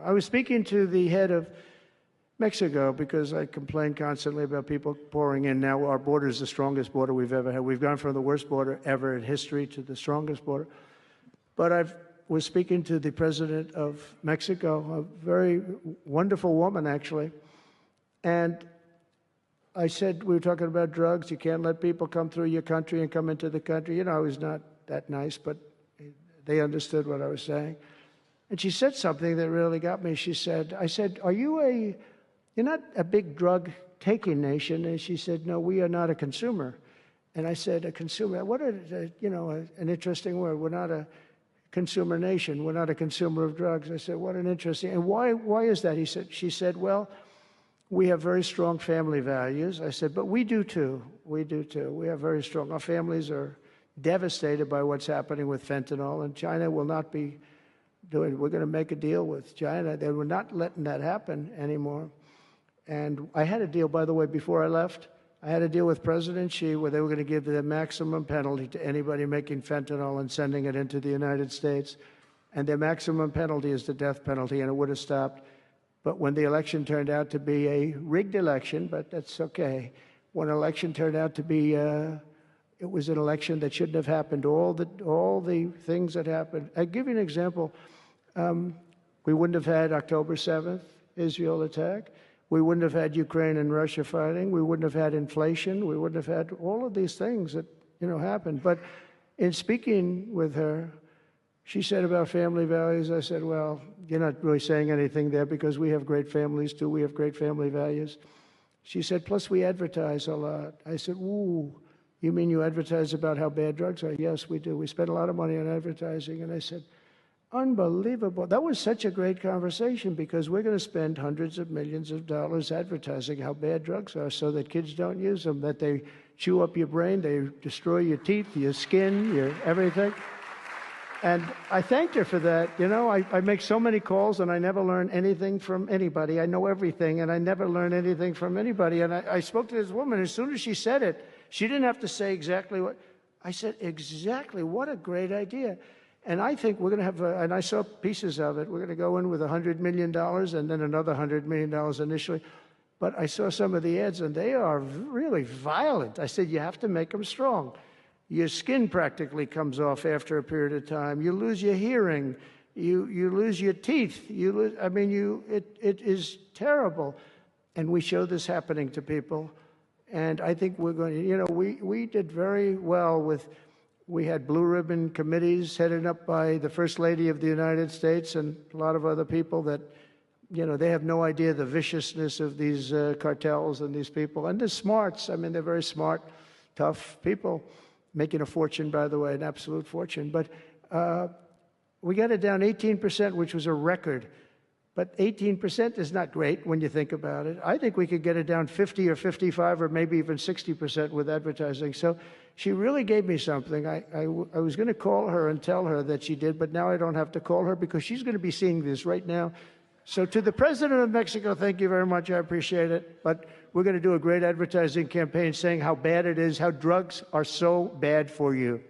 I was speaking to the head of Mexico because I complain constantly about people pouring in. Now our border is the strongest border we've ever had. We've gone from the worst border ever in history to the strongest border. But I was speaking to the president of Mexico, a very wonderful woman, actually. And I said, we were talking about drugs. You can't let people come through your country and come into the country. You know, I was not that nice, but they understood what I was saying. And she said something that really got me. She said, I said, you're not a big drug-taking nation. And she said, no, we are not a consumer. And I said, a consumer, what an interesting word. We're not a consumer nation. We're not a consumer of drugs. I said, what an interesting, and why is that? She said, well, we have very strong family values. I said, but we do too. We do too. We have very strong, our families are devastated by what's happening with fentanyl, and China will not be we're going to make a deal with China. They were not letting that happen anymore. And I had a deal, by the way, before I left. I had a deal with President Xi where they were going to give the maximum penalty to anybody making fentanyl and sending it into the United States. And their maximum penalty is the death penalty, and it would have stopped. But when the election turned out to be a rigged election, but that's okay. When an election turned out to be, it was an election that shouldn't have happened. All the things that happened. I'll give you an example. We wouldn't have had October 7th, Israel attack. We wouldn't have had Ukraine and Russia fighting. We wouldn't have had inflation. We wouldn't have had all of these things that, happened. But in speaking with her, she said about family values, I said, well, you're not really saying anything there because we have great families too. We have great family values. She said, plus we advertise a lot. I said, ooh, you mean you advertise about how bad drugs are? Yes, we do. We spend a lot of money on advertising. And I said, unbelievable. That was such a great conversation because we're going to spend hundreds of millions of dollars advertising how bad drugs are so that kids don't use them, that they chew up your brain, they destroy your teeth, your skin, your everything. And I thanked her for that. I make so many calls and I never learn anything from anybody. I know everything and I never learn anything from anybody. And I spoke to this woman. As soon as she said it, she didn't have to say exactly what. I said, exactly. What a great idea. And I think we're going to have, and I saw pieces of it, we're going to go in with $100 million and then another $100 million initially. But I saw some of the ads and they are really violent. I said, you have to make them strong. Your skin practically comes off after a period of time. You lose your hearing. You lose your teeth. It is terrible. And we show this happening to people. And I think we're going to, we did very well with, we had blue ribbon committees headed up by the First Lady of the United States and a lot of other people that, they have no idea the viciousness of these cartels and these people. And they're smarts. They're very smart, tough people, making a fortune, by the way, an absolute fortune. But we got it down 18%, which was a record. But 18% is not great when you think about it. I think we could get it down 50 or 55 or maybe even 60% with advertising. So she really gave me something. I was going to call her and tell her that she did, but now I don't have to call her because she's going to be seeing this right now. So to the President of Mexico, thank you very much. I appreciate it. But we're going to do a great advertising campaign saying how bad it is, how drugs are so bad for you.